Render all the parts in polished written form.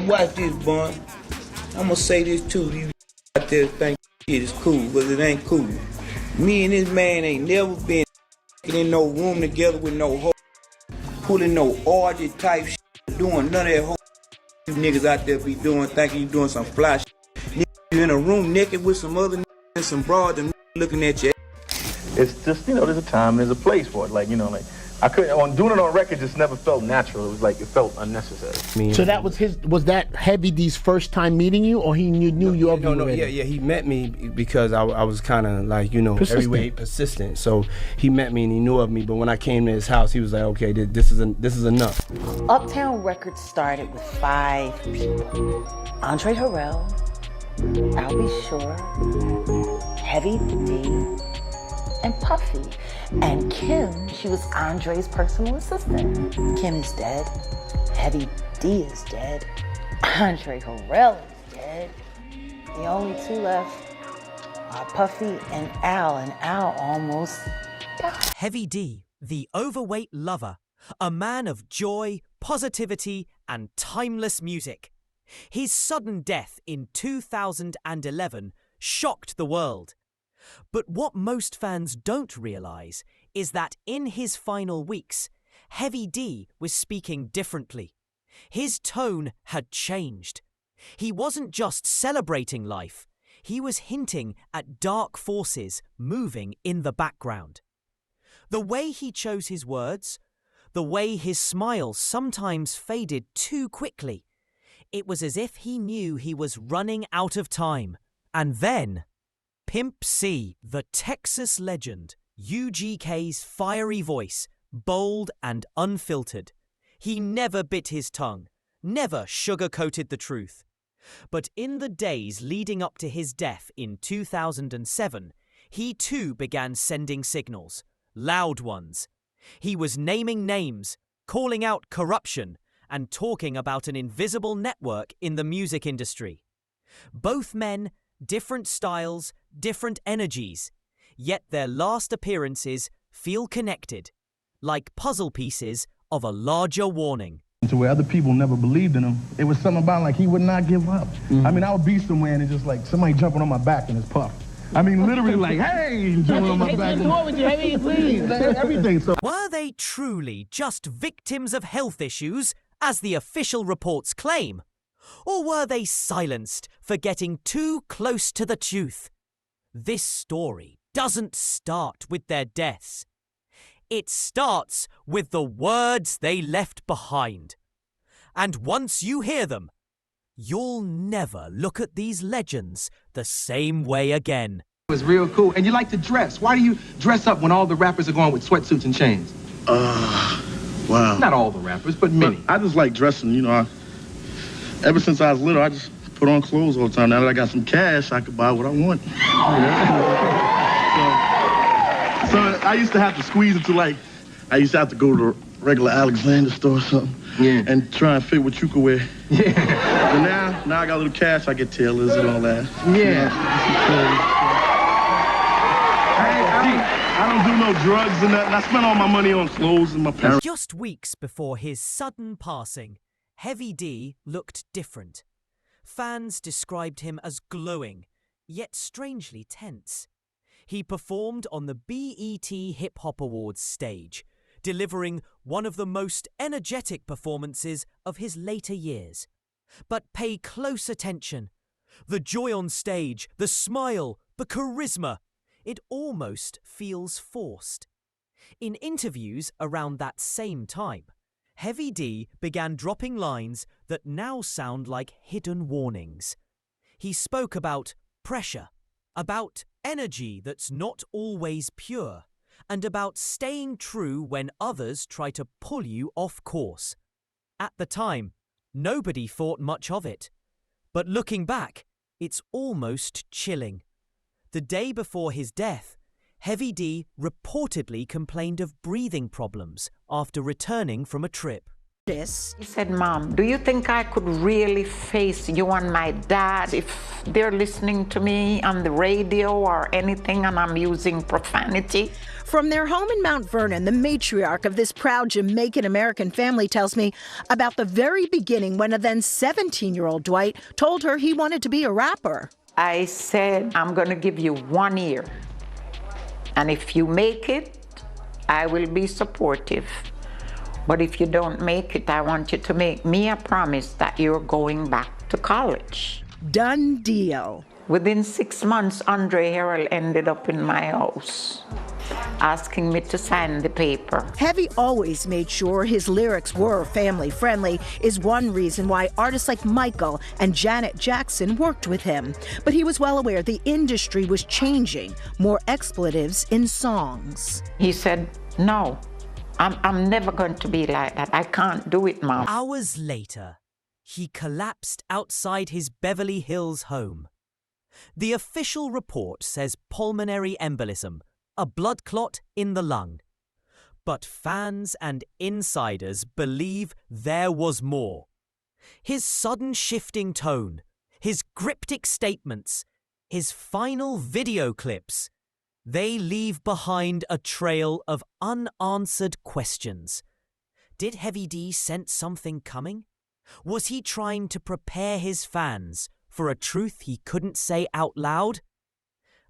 watch this, Bun. I'ma say this too. You out there think it is cool, but it ain't cool. Me and this man ain't never been in no room together with no hoe, pulling no orgy type shit, doing none of that hoe you niggas out there be doing, thinking you doing some fly shit. You in a room naked with some other niggas and some broads and looking at you. It's just, there's a time, there's a place for it. Like, I couldn't, doing it on record just never felt natural. It was like, it felt unnecessary. So that was that Heavy D's first time meeting you, or he knew you already? Yeah, he met me because I was kind of like, everywhere persistent. So he met me and he knew of me, but when I came to his house, he was like, okay, this is enough. Uptown Records started with 5 people. Andre Harrell, I'll Be Sure, Heavy D, and Puffy. And Kim, she was Andre's personal assistant. Kim is dead. Heavy D is dead. Andre Harrell is dead. The only 2 left are Puffy and Al almost died. Heavy D, the overweight lover, a man of joy, positivity, and timeless music. His sudden death in 2011 shocked the world. But what most fans don't realise is that in his final weeks, Heavy D was speaking differently. His tone had changed. He wasn't just celebrating life, he was hinting at dark forces moving in the background. The way he chose his words, the way his smile sometimes faded too quickly, it was as if he knew he was running out of time. And then PimpC, the Texas legend, UGK's fiery voice, bold and unfiltered. He never bit his tongue, never sugar-coated the truth. But in the days leading up to his death in 2007, he too began sending signals, loud ones. He was naming names, calling out corruption, and talking about an invisible network in the music industry. Both men, different styles, different energies, yet their last appearances feel connected, like puzzle pieces of a larger warning. To where other people never believed in him, it was something about like he would not give up. I mean, I would be somewhere and it's just like somebody jumping on my back and it's Puff. I mean, literally like, hey, jumping on my back. Everything. So were they truly just victims of health issues, as the official reports claim? Or were they silenced for getting too close to the truth? This story doesn't start with their deaths. It starts with the words they left behind. And once you hear them, you'll never look at these legends the same way again. It was real cool. And you like to dress. Why do you dress up when all the rappers are going with sweatsuits and chains? wow. Not all the rappers, but many. I just like dressing, ever since I was little, I just put on clothes all the time. Now that I got some cash, I could buy what I want. So I used to have to squeeze it to I used to have to go to the regular Alexander store or something and try and fit what you could wear. Yeah. But now I got a little cash, I get tailors and all that. Yeah. I don't do no drugs and nothing. I spend all my money on clothes and my parents. Just weeks before his sudden passing, Heavy D looked different. Fans described him as glowing, yet strangely tense. He performed on the BET Hip Hop Awards stage, delivering one of the most energetic performances of his later years. But pay close attention. The joy on stage, the smile, the charisma, it almost feels forced. In interviews around that same time, Heavy D began dropping lines that now sound like hidden warnings. He spoke about pressure, about energy that's not always pure, and about staying true when others try to pull you off course. At the time, nobody thought much of it. But looking back, it's almost chilling. The day before his death, Heavy D reportedly complained of breathing problems after returning from a trip. He said, Mom, do you think I could really face you and my dad if they're listening to me on the radio or anything and I'm using profanity? From their home in Mount Vernon, the matriarch of this proud Jamaican-American family tells me about the very beginning when a then 17-year-old Dwight told her he wanted to be a rapper. I said, I'm going to give you 1 year. And if you make it, I will be supportive. But if you don't make it, I want you to make me a promise that you're going back to college. Done deal. Within 6 months, Andre Harrell ended up in my house, asking me to sign the paper. Heavy always made sure his lyrics were family-friendly, is one reason why artists like Michael and Janet Jackson worked with him. But he was well aware the industry was changing, more expletives in songs. He said, no, I'm never going to be like that. I can't do it, Mom. Hours later, he collapsed outside his Beverly Hills home. The official report says pulmonary embolism, a blood clot in the lung. But fans and insiders believe there was more. His sudden shifting tone, his cryptic statements, his final video clips, they leave behind a trail of unanswered questions. Did Heavy D sense something coming? Was he trying to prepare his fans for a truth he couldn't say out loud?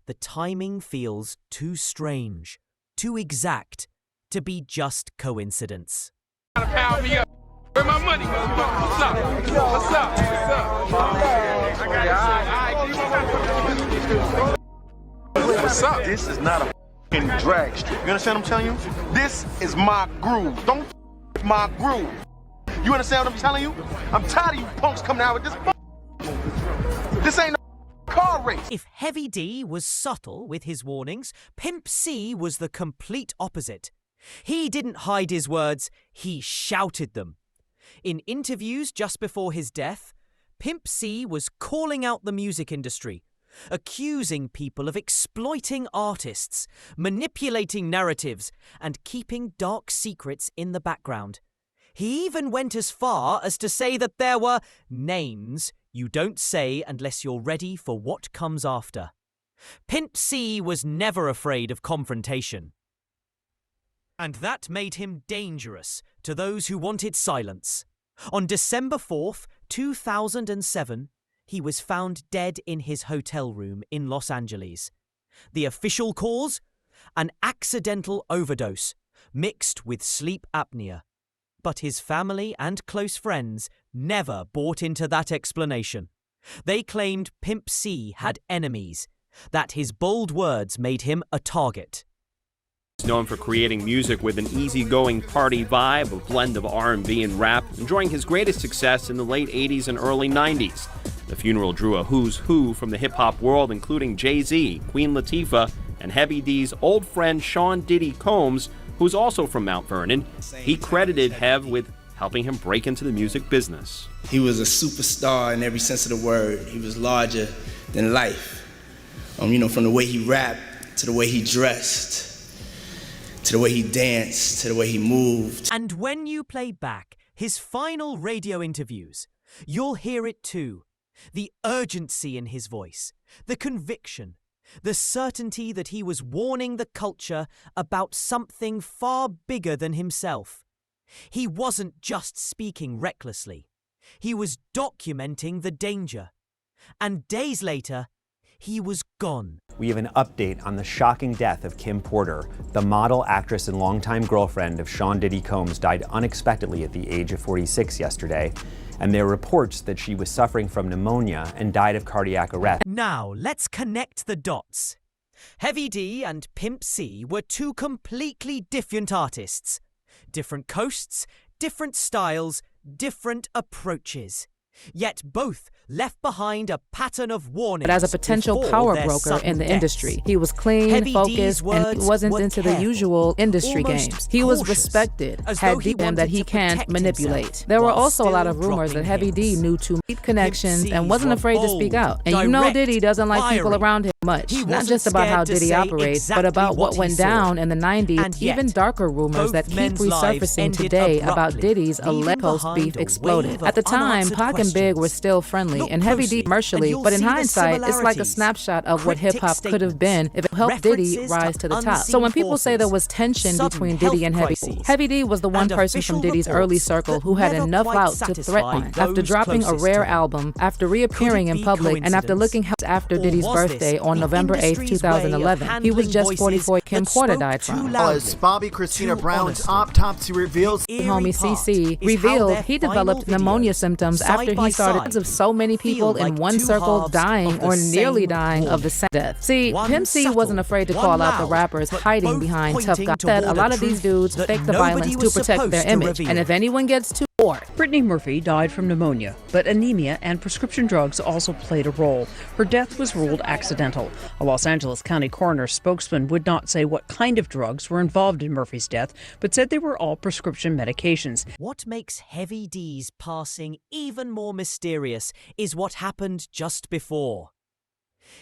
The timing feels too strange, too exact, to be just coincidence. Pound me up. Where my money? What's up? What's up? What's up? This is not a f***ing drag strip. You understand what I'm telling you? This is my groove. Don't f*** my groove. You understand what I'm telling you? I'm tired of you punks coming out with this f***. This ain't no car race. If Heavy D was subtle with his warnings, Pimp C was the complete opposite. He didn't hide his words, he shouted them. In interviews just before his death, Pimp C was calling out the music industry, accusing people of exploiting artists, manipulating narratives, and keeping dark secrets in the background. He even went as far as to say that there were names you don't say unless you're ready for what comes after. Pimp C was never afraid of confrontation. And that made him dangerous to those who wanted silence. On December 4th, 2007, he was found dead in his hotel room in Los Angeles. The official cause? An accidental overdose, mixed with sleep apnea. But his family and close friends never bought into that explanation. They claimed Pimp C had enemies, that his bold words made him a target. He's known for creating music with an easygoing party vibe, a blend of R&B and rap, enjoying his greatest success in the late 80s and early 90s. The funeral drew a who's who from the hip-hop world, including Jay-Z, Queen Latifah, and Heavy D's old friend Sean Diddy Combs, who's also from Mount Vernon. He credited Hev with helping him break into the music business. He was a superstar in every sense of the word. He was larger than life. From the way he rapped, to the way he dressed, to the way he danced, to the way he moved. And when you play back his final radio interviews, you'll hear it too. The urgency in his voice, the conviction, the certainty that he was warning the culture about something far bigger than himself. He wasn't just speaking recklessly. He was documenting the danger. And days later, he was gone. We have an update on the shocking death of Kim Porter. The model, actress, and longtime girlfriend of Sean Diddy Combs died unexpectedly at the age of 46 yesterday. And there are reports that she was suffering from pneumonia and died of cardiac arrest. Now, let's connect the dots. Heavy D and Pimp C were two completely different artists. Different coasts, different styles, different approaches. Yet both left behind a pattern of warnings. But as a potential power broker in the industry, he was clean, focused, and wasn't into the usual industry games. He was respected, had deep in that he can't manipulate. There were also a lot of rumors that Heavy D knew too many connections and wasn't afraid to speak out. And Diddy doesn't like people around him much, not just about how Diddy operates, but about what went down in the 90s. Even darker rumors that keep resurfacing today about Diddy's alleged Coast beef exploded. At the time, Pac and Big were still friendly, and Heavy D commercially, but in hindsight, it's like a snapshot of what hip-hop could have been if it helped Diddy rise to the top. So when people say there was tension between Diddy and Heavy D was the one person from Diddy's early circle who had enough clout to threaten him. After dropping a rare album, after reappearing in public, and after looking after Diddy's birthday on November 8th, 2011, he was just 44. Kim Porter died from. As Bobby Christina Brown's autopsy reveals, homie CC revealed he developed pneumonia symptoms after he started of so many people in one circle dying or nearly dying of the same death. See, PimpC wasn't afraid to call out the rappers hiding behind tough guys. Said a lot of these dudes fake the violence to protect their image, and if anyone gets too bored. Brittany Murphy died from pneumonia, but anemia and prescription drugs also played a role. Her death was ruled accidental. A Los Angeles County coroner spokesman would not say what kind of drugs were involved in Murphy's death, but said they were all prescription medications. What makes Heavy D's passing even more mysterious is what happened just before.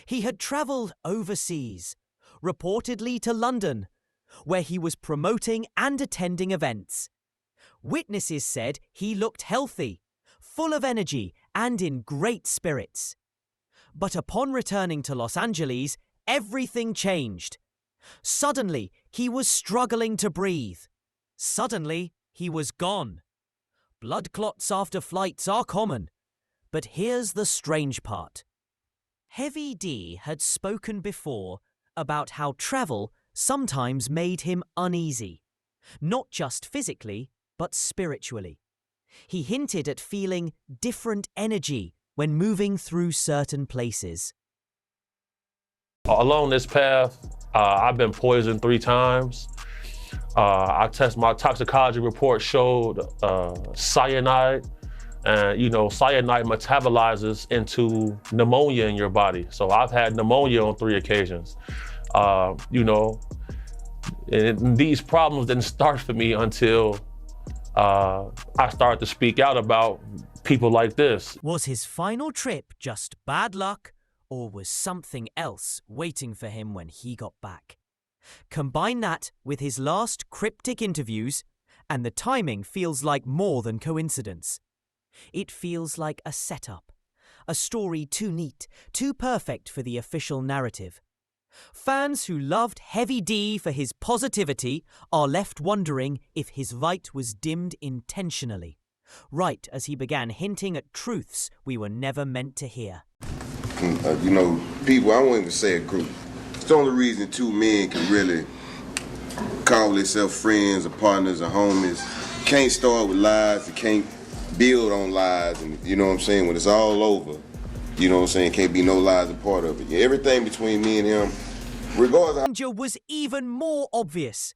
He had travelled overseas, reportedly to London, where he was promoting and attending events. Witnesses said he looked healthy, full of energy, and in great spirits. But upon returning to Los Angeles, everything changed. Suddenly, he was struggling to breathe. Suddenly, he was gone. Blood clots after flights are common. But here's the strange part. Heavy D had spoken before about how travel sometimes made him uneasy, not just physically, but spiritually. He hinted at feeling different energy when moving through certain places. Along this path, I've been poisoned 3 times. My toxicology report showed cyanide, and cyanide metabolizes into pneumonia in your body. So I've had pneumonia on 3 occasions. And these problems didn't start for me until I started to speak out about people like this. Was his final trip just bad luck, or was something else waiting for him when he got back? Combine that with his last cryptic interviews, and the timing feels like more than coincidence. It feels like a setup, a story too neat, too perfect for the official narrative. Fans who loved Heavy D for his positivity are left wondering if his light was dimmed intentionally, right as he began hinting at truths we were never meant to hear. People, I won't even say a group. It's the only reason 2 men can really call themselves friends or partners or homies. Can't start with lies, they can't build on lies, and you know what I'm saying? When it's all over, you know what I'm saying? Can't be no lies a part of it. Everything between me and him, regardless. Danger was even more obvious.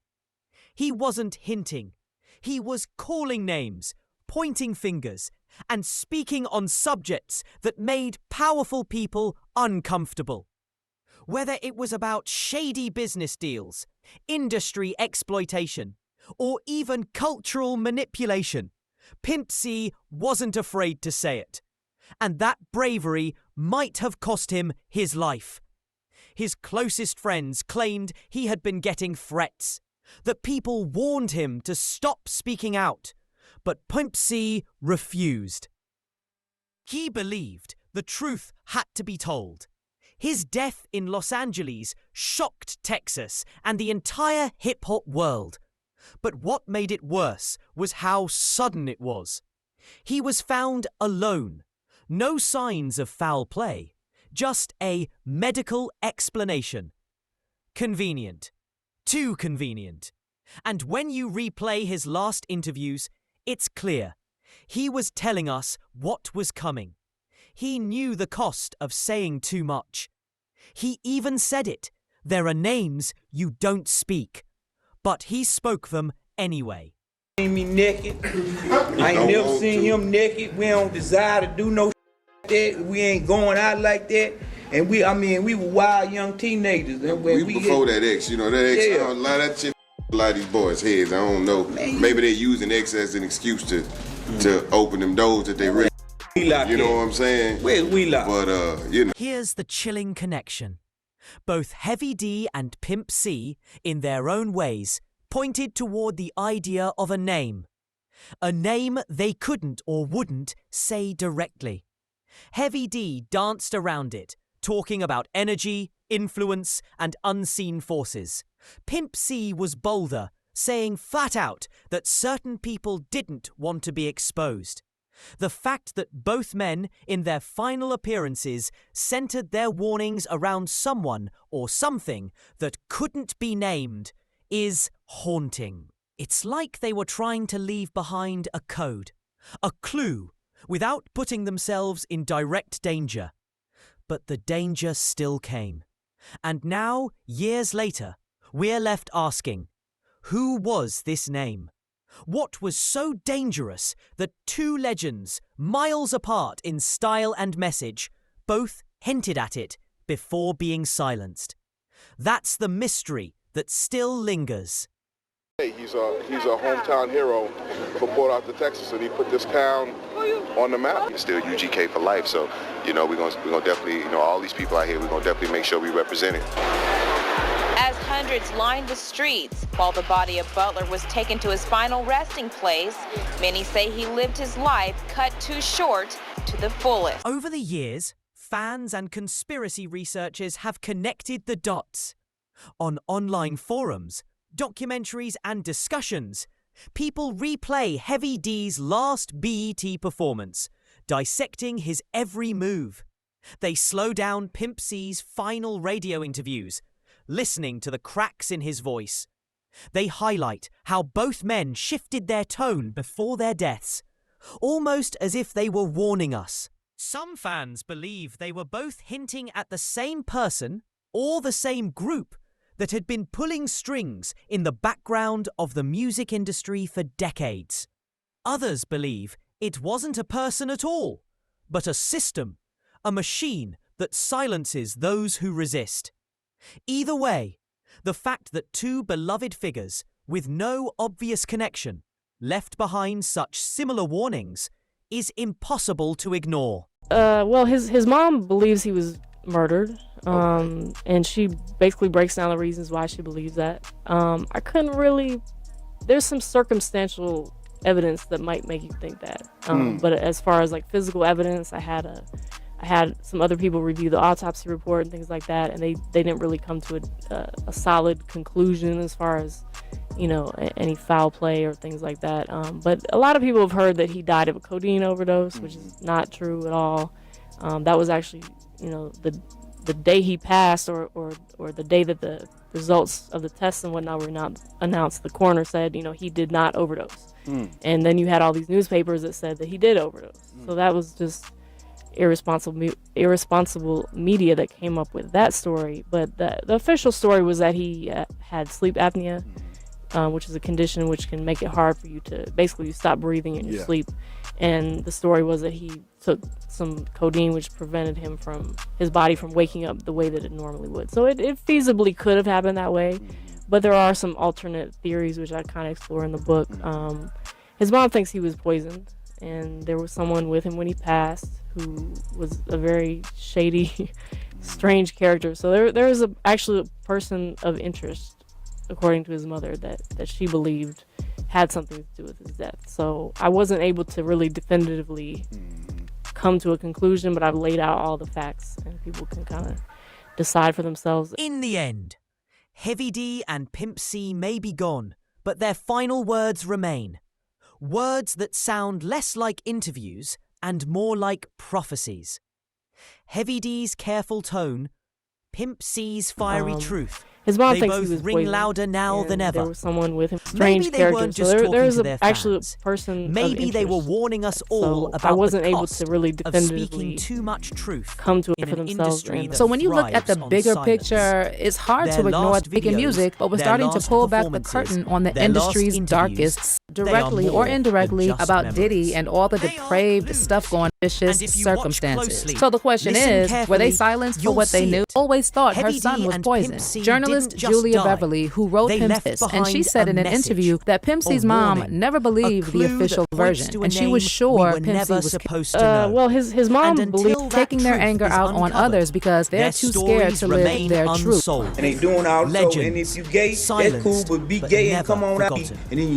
He wasn't hinting. He was calling names, pointing fingers, and speaking on subjects that made powerful people uncomfortable. Whether it was about shady business deals, industry exploitation, or even cultural manipulation, PimpC wasn't afraid to say it. And that bravery might have cost him his life. His closest friends claimed he had been getting threats, that people warned him to stop speaking out, but PimpC refused. He believed the truth had to be told. His death in Los Angeles shocked Texas and the entire hip-hop world. But what made it worse was how sudden it was. He was found alone. No signs of foul play, just a medical explanation. Convenient. Too convenient. And when you replay his last interviews, it's clear. He was telling us what was coming. He knew the cost of saying too much. He even said it. There are names you don't speak. But he spoke them anyway. Seen me naked. I ain't never seen him naked. We don't desire to do no that. We ain't going out like that. And we were wild young teenagers. And we before that X, that X, a lot of that shit, a lot of these boys' heads. I don't know. Maybe they're using X as an excuse to open them doors that they really. You know what I'm saying? Where's we lock? But Here's the chilling connection. Both Heavy D and Pimp C, in their own ways, pointed toward the idea of a name they couldn't or wouldn't say directly. Heavy D danced around it, talking about energy, influence, and unseen forces. Pimp C was bolder, saying flat out that certain people didn't want to be exposed. The fact that both men, in their final appearances, centered their warnings around someone or something that couldn't be named is haunting. It's like they were trying to leave behind a code, a clue, without putting themselves in direct danger. But the danger still came. And now, years later, we're left asking, who was this name? What was so dangerous that two legends, miles apart in style and message, both hinted at it before being silenced? That's the mystery that still lingers. He's a hometown hero for Port Arthur, Texas, and he put this town on the map. It's still UGK for life, so we're gonna definitely, all these people out here, we're gonna definitely make sure we represent it. As hundreds lined the streets while the body of Butler was taken to his final resting place, many say he lived his life cut too short to the fullest. Over the years, fans and conspiracy researchers have connected the dots. On online forums, documentaries and discussions, people replay Heavy D's last BET performance, dissecting his every move. They slow down Pimp C's final radio interviews, listening to the cracks in his voice. They highlight how both men shifted their tone before their deaths, almost as if they were warning us. Some fans believe they were both hinting at the same person or the same group that had been pulling strings in the background of the music industry for decades. Others believe it wasn't a person at all, but a system, a machine that silences those who resist. Either way, the fact that two beloved figures with no obvious connection left behind such similar warnings is impossible to ignore. Well, his mom believes he was murdered, and she basically breaks down the reasons why she believes that. I couldn't really... There's some circumstantial evidence that might make you think that. But as far as like physical evidence, I had some other people review the autopsy report and things like that, and they didn't really come to a solid conclusion as far as, any foul play or things like that. But a lot of people have heard that he died of a codeine overdose, which is not true at all. That was actually, the day he passed or the day that the results of the tests and whatnot were not announced, the coroner said, he did not overdose. And then you had all these newspapers that said that he did overdose. So that was just irresponsible media that came up with that story. But the official story was that he had sleep apnea, which is a condition which can make it hard for you to basically stop breathing in your sleep. And the story was that he took some codeine which prevented his body from waking up the way that it normally would. So it feasibly could have happened that way, but there are some alternate theories which I kind of explore in the book. His mom thinks he was poisoned, and there was someone with him when he passed who was a very shady, strange character. So there is actually a person of interest, according to his mother, that she believed had something to do with his death. So I wasn't able to really definitively come to a conclusion, but I've laid out all the facts, and people can kind of decide for themselves. In the end, Heavy D and Pimp C may be gone, but their final words remain. Words that sound less like interviews and more like prophecies. Heavy D's careful tone, Pimp C's fiery truth. His mom they thinks both he was ring poisoned, louder now than ever. There was someone with him, strange Maybe they character. weren't just so talking there's to their actually fans. a person. Maybe they were warning us all so about I wasn't the able cost to really of definitively speaking too much truth come to it in for an themselves. industry that So when you look at the thrives on bigger silence. picture, it's hard Their to ignore last making videos, music, but we're their starting to last pull back the performances, curtain on the their last industry's interviews, darkest, they are directly or more than indirectly, just about memories. Diddy and all the depraved stuff going on, vicious And if you watch circumstances. closely, So the question listen is, were they carefully, silenced for you'll what they see knew? it. Always thought her Heavy son D was and poisoned. Pimp C Journalism journalist Julia Beverly, who wrote PimpC, and she said in an interview that PimpC's mom never believed the official version, and she was sure PimpC was supposed to know. Well, his mom believed taking their anger out on others because they're too scared to live their truth. And they doing all so, and if you gay, that's cool, but be gay and come on out, and then you